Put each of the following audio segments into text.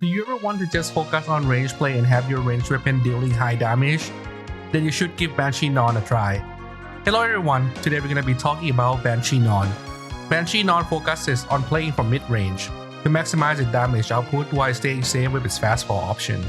Do you ever want to just focus on range play and have your range weapon dealing high damage? Then you should give Banshee Norn a try. Hello everyone, today we're going to be talking about Banshee Norn. Banshee Norn focuses on playing from mid-range to maximize its damage output while staying safe with its fastfall option.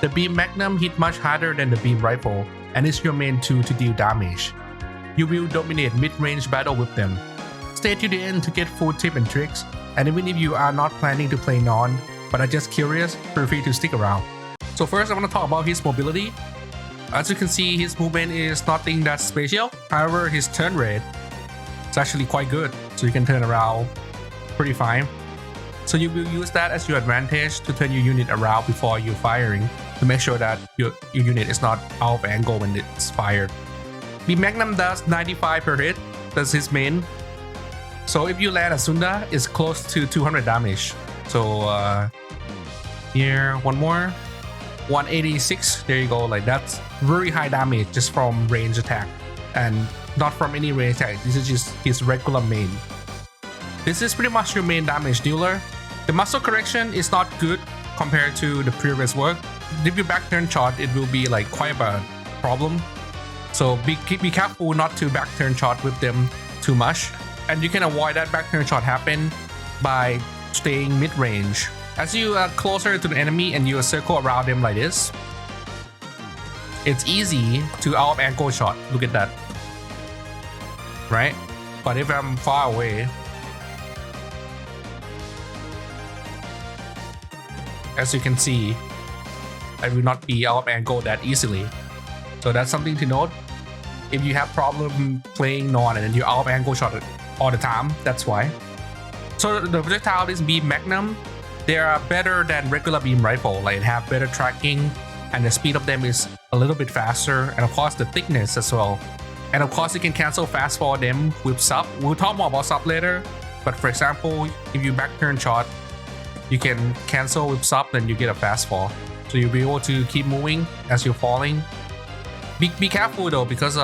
The Beam Magnum hit much harder than the Beam Rifle and is your main tool to deal damage. You will dominate mid-range battle with them. Stay to the end to get full tips and tricks, and even if you are not planning to play Norn but are just curious, feel free to stick around. So first I want to talk about his mobility. As you can see, his movement is nothing that special. However, his turn rate is actually quite good, so you can turn around pretty fine. So you will use that as your advantage to turn your unit around before you're firing to make sure that your unit is not out of angle when it's fired. The Magnum does 95 per hit, that's his main. So if you land a Sunda, it's close to 200 damage. So here, one more. 186, there you go, like that's very high damage just from range attack and not from any range attack. This is just his regular main. This is pretty much your main damage dealer. The muscle correction is not good compared to the previous work. If you back turn shot, it will be like quite a problem. So be careful not to back turn shot with them too much, and you can avoid that back turn shot happen by staying mid range. As you are closer to the enemy and you circle around them like this, it's easy to out of angle shot. Look at that, right? But if I'm far away, as you can see, I will not be out of angle that easily. So that's something to note. If you have problem playing Norn and you out of angle shot it all the time, that's why. So the projectile is Beam Magnum. They are better than regular beam rifle, like have better tracking, and the speed of them is a little bit faster, and of course the thickness as well. And of course you can cancel fast for them with sub. We'll talk more about sub later, but for example, if you back turn shot, you can cancel with sub, then you get a fast fall. So you'll be able to keep moving as you're falling. Be careful though, because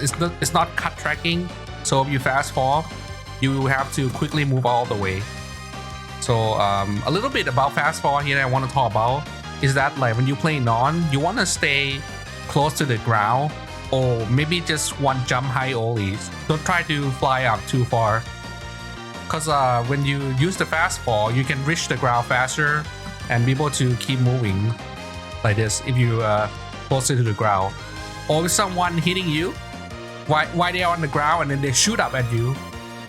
it's not cut tracking. So if you fast fall, you have to quickly move all the way. So a little bit about fast fall here I want to talk about is that like when you play Norn, you want to stay close to the ground or maybe just one jump high only. Don't try to fly up too far, because when you use the fast fall, you can reach the ground faster and be able to keep moving like this if you closer to the ground. Or if someone hitting you while they are on the ground and then they shoot up at you,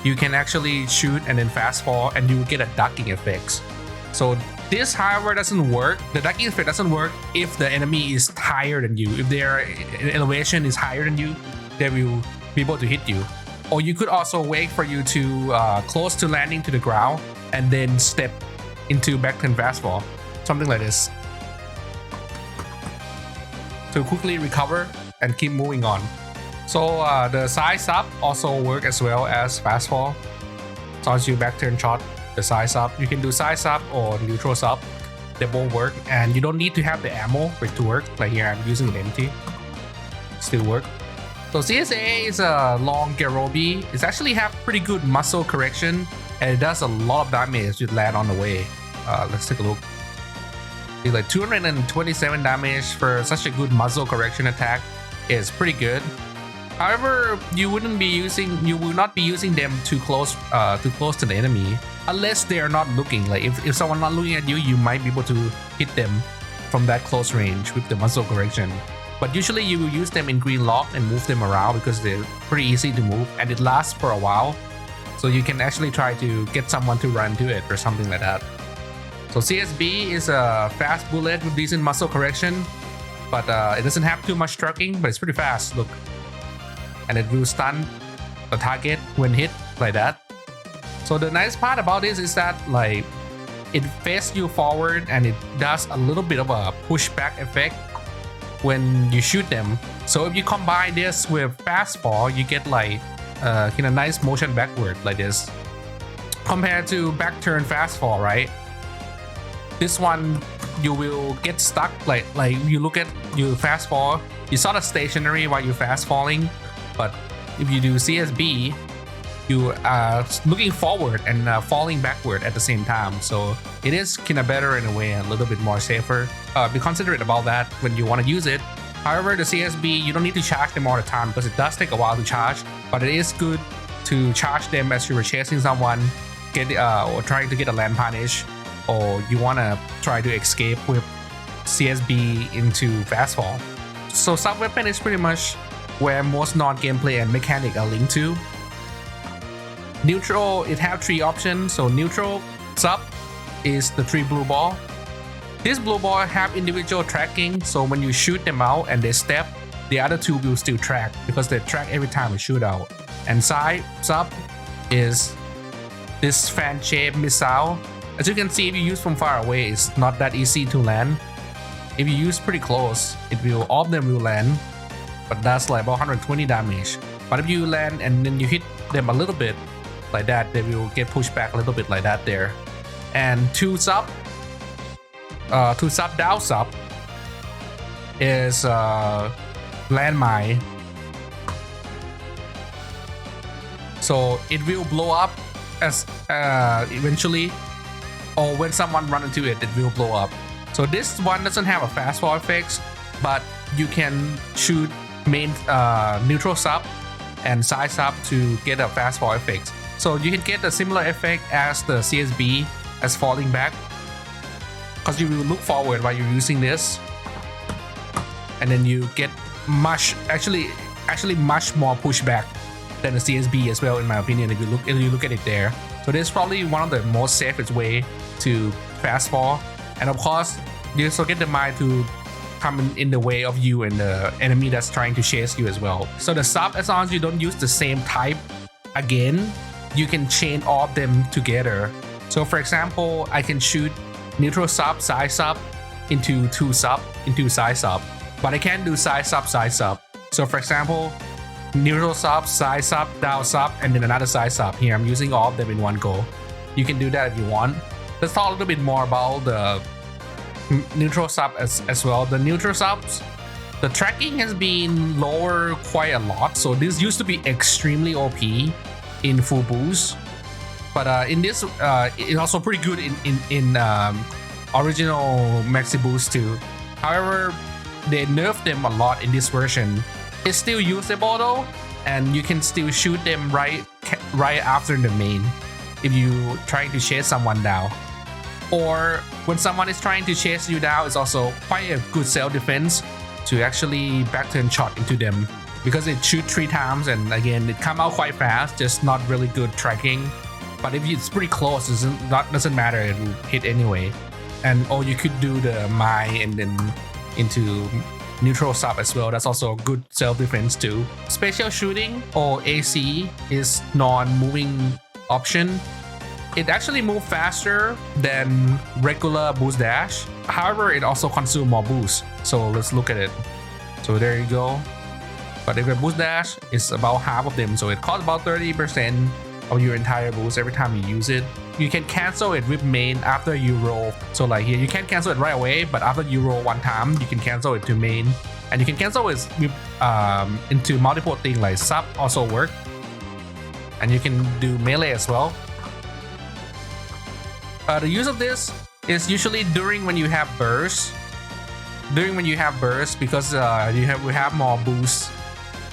you can actually shoot and then fast fall and you will get a ducking effect. So this, however, doesn't work. The ducking effect doesn't work if the enemy is higher than you. If their elevation is higher than you, they will be able to hit you. Or you could also wait for you to close to landing to the ground and then step into back turn fast fall. Something like this. To quickly recover and keep moving on. So the side sub also work as well as fast fall. So as you back turn shot the side sub, you can do side sub or neutral sub. They both work, and you don't need to have the ammo for it to work. Like here I'm using it empty, still work. So CSA is a long Garobi. It's actually have pretty good muscle correction, and it does a lot of damage to land on the way. Let's take a look. It's like 227 damage for such a good muzzle correction attack. Is pretty good. However, you will not be using them too close to the enemy unless they are not looking. Like if someone not looking at you, you might be able to hit them from that close range with the muzzle correction. But usually you will use them in green lock and move them around because they're pretty easy to move and it lasts for a while. So you can actually try to get someone to run to it or something like that. So CSB is a fast bullet with decent muscle correction, but it doesn't have too much tracking, but it's pretty fast. Look. And it will stun the target when hit like that. So the nice part about this is that like it faces you forward and it does a little bit of a pushback effect when you shoot them. So if you combine this with fast fall, you get like a nice motion backward like this. Compared to back turn fast fall, right? This one you will get stuck like you look at you fast fall, you sort of stationary while you're fast falling. But if you do CSB, you are looking forward and falling backward at the same time. So it is kind of better in a way, a little bit more safer. Be considerate about that when you want to use it. However, the CSB, you don't need to charge them all the time because it does take a while to charge, but it is good to charge them as you were chasing someone, or trying to get a land punish, or you want to try to escape with CSB into fast fall. So sub weapon is pretty much where most non-gameplay and mechanic are linked to. Neutral, it have 3 options. So neutral sub is the 3 blue ball. This blue ball have individual tracking, so when you shoot them out and they step, the other 2 will still track because they track every time you shoot out. And side sub is this fan-shaped missile. As you can see, if you use from far away, it's not that easy to land. If you use pretty close, all of them will land, but that's like about 120 damage. But if you land and then you hit them a little bit like that, they will get pushed back a little bit like that there. And 2 sub down sub is landmine. So it will blow up as eventually, or when someone run into it, it will blow up. So this one doesn't have a fast fall effects, but you can shoot main neutral sub and side sub to get a fast fall effect. So you can get a similar effect as the CSB as falling back, because you will look forward while you're using this, and then you get actually much more pushback than the CSB as well, in my opinion, if you look at it there. So this is probably one of the most safest way to fast fall. And of course, you also get the mine to come in the way of you and the enemy that's trying to chase you as well. So the sub, as long as you don't use the same type again, you can chain all of them together. So for example, I can shoot neutral sub, side sub into 2 sub, into side sub, but I can't do side sub, side sub. So for example, neutral sub, side sub, down sub, and then another side sub. Here I'm using all of them in one go. You can do that if you want. Let's talk a little bit more about the neutral sub as well. The neutral subs, the tracking has been lower quite a lot. So this used to be extremely OP in full boost, but in this it's also pretty good in original Maxiboost too. However, they nerfed them a lot in this version. It's still usable though, and you can still shoot them right after the main if you trying to chase someone down, or when someone is trying to chase you down. It's also quite a good self-defense to actually back turn shot into them, because it shoot 3 times, and again it come out quite fast, just not really good tracking. But if it's pretty close, it doesn't matter, it will hit anyway. And or you could do the mine and then into neutral sub as well. That's also a good self-defense too. Spatial shooting, or AC, is non-moving option. It actually moves faster than regular boost dash. However, it also consumes more boost. So let's look at it. So there you go. But if a boost dash is about half of them, so it costs about 30% of your entire boost every time you use it. You can cancel it with main after you roll. So like here, you can't cancel it right away, but after you roll 1 time, you can cancel it to main. And you can cancel it with, into multiple things, like sub also work. And you can do melee as well. The use of this is usually during when you have bursts. Because we have more boost.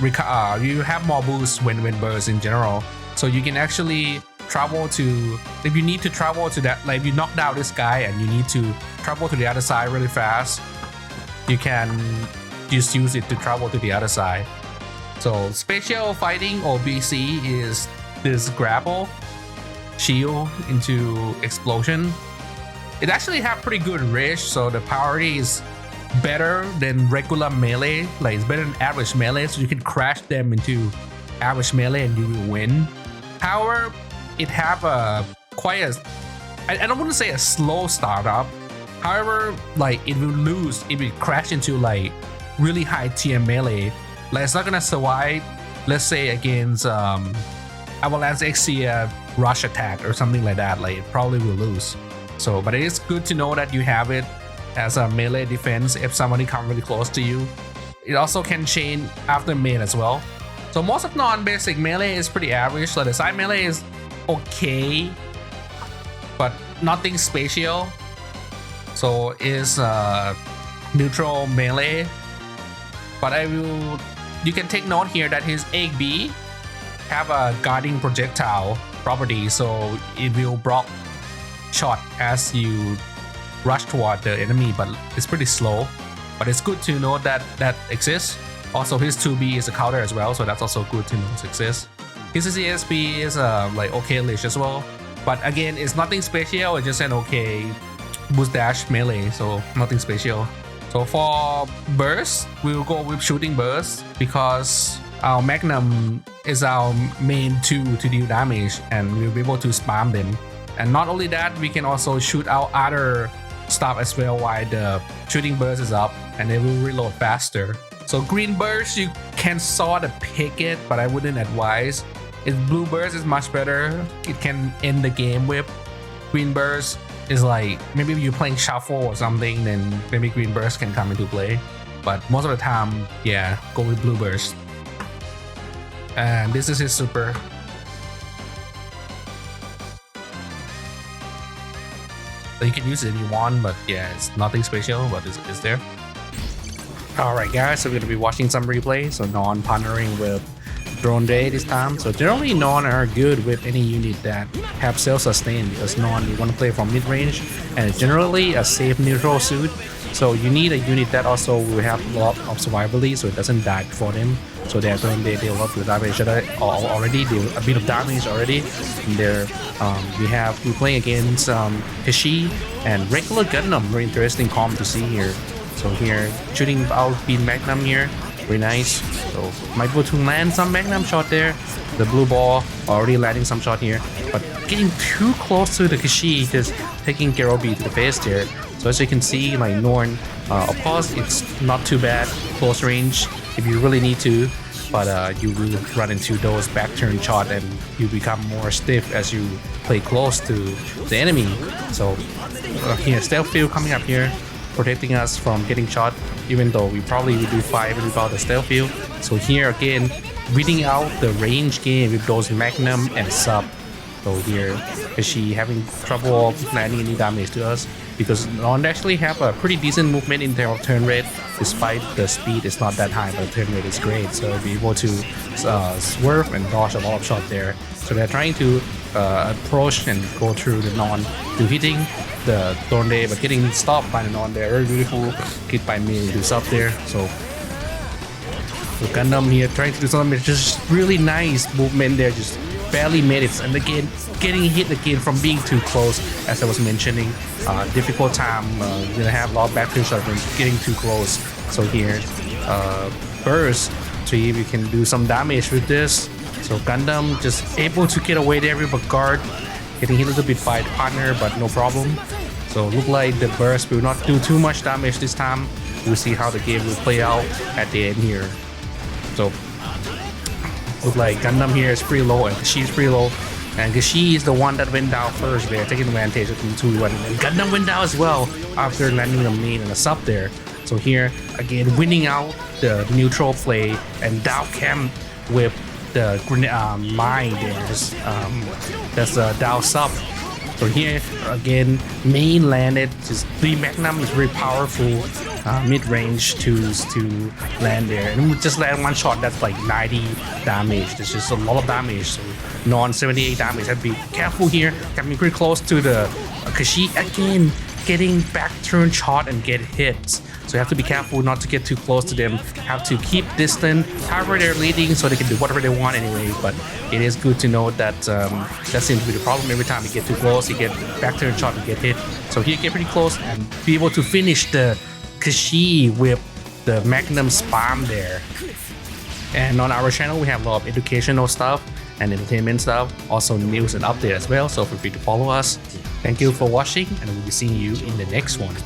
You have more boost when bursts in general. So you can actually travel to, if you need to travel to that, like if you knock down this guy and you need to travel to the other side really fast, you can just use it to travel to the other side. So spatial fighting, or BC, is this grapple shield into explosion. It actually have pretty good range, so the priority is better than regular melee. Like it's better than average melee, so you can crash them into average melee and you will win. However, it have I don't want to say a slow startup. However, like it will lose if it crash into like really high tier melee. Like it's not gonna survive, let's say against Avalanche Exia rush attack or something like that. Like it probably will lose. So, but it is good to know that you have it as a melee defense if somebody comes really close to you. It also can chain after main as well. So most of non-basic melee is pretty average. So the side melee is okay, but nothing special. So is neutral melee. But you can take note here that his egg B have a guarding projectile property, so it will block shot as you rush toward the enemy, but it's pretty slow. But it's good to know that that exists. Also, his 2B is a counter as well, so that's also good to know it exists. His CSP is like okay-ish as well, but again, it's nothing special. It's just an okay boost dash melee, so nothing special. So for burst, we'll go with shooting burst because our Magnum is our main tool to deal damage, and we'll be able to spam them. And not only that, we can also shoot out other stuff as well while the shooting burst is up, and they will reload faster. So green burst, you can sort of pick it, but I wouldn't advise. If blue burst is much better, it can end the game with. Green burst is like, maybe if you're playing shuffle or something, then maybe green burst can come into play. But most of the time, yeah, go with blue burst. And this is his super. So you can use it if you want, but yeah, it's nothing special, but it's there. Alright guys, so we're gonna be watching some replay. So Norn partnering with Drone Day this time. So generally Norn are good with any unit that have self-sustain, because Norn you want to play from mid-range and it's generally a safe neutral suit. So you need a unit that also will have a lot of survivability, so it doesn't die before them. So they're going to deal a lot of damage already, deal a bit of damage already. And there we're playing against Kashi and regular Gundam. Very interesting comp to see here. So here shooting out Beam Magnum here, very nice. So might be able to land some Magnum shot there. The blue ball already landing some shot here, but getting too close to the Kashi, just taking Gerobi to the face there. So as you can see, like Norn, of course it's not too bad close range if you really need to, but you will run into those back turn shot and you become more stiff as you play close to the enemy. So here stealth field coming up here, protecting us from getting shot, even though we probably will do fine without the stealth field. So here again, winning out the range game with those Magnum and sub. So here, is she having trouble landing any damage to us? Because Norn actually have a pretty decent movement in terms of turn rate, despite the speed is not that high, but the turn rate is great. So be able to swerve and dodge a lot of shots there. So they're trying to approach and go through the Norn to hitting the Thorn Day, but getting stopped by the Norn there. Very beautiful hit by me to sub there. So Gundam here trying to do something, just really nice movement there, just barely made it, and again getting hit again from being too close. As I was mentioning, difficult time, you're gonna have a lot of back turn shots when getting too close. So here burst, see if you can do some damage with this. So Gundam just able to get away there with a guard, getting hit a little bit by the partner, but no problem. So look like the burst will not do too much damage this time. We'll see how the game will play out at the end here. So look like Gundam here is pretty low and Kashi's pretty low, and Kashi is the one that went down first there, taking advantage of the 2-1, and Gundam went down as well after landing a main and a sub there. So here again winning out the neutral play and down camp with the mine there, that's a down sub. So here again main landed, just the Magnum is very powerful mid-range to land there, and just land one shot that's like 90 damage. There's just a lot of damage. So Norn 78 damage. Have to be careful here, coming pretty close to the Kashi again, getting back turn shot and get hit. So you have to be careful not to get too close to them, have to keep distant. However, they're leading, so they can do whatever they want anyway, but it is good to know that that seems to be the problem. Every time you get too close, you get back turn shot and get hit. So here, get pretty close and be able to finish the Kashi with the Magnum spam there. And on our channel, we have a lot of educational stuff and entertainment stuff, also news and update as well, so feel free to follow us. Thank you for watching, and we'll be seeing you in the next one.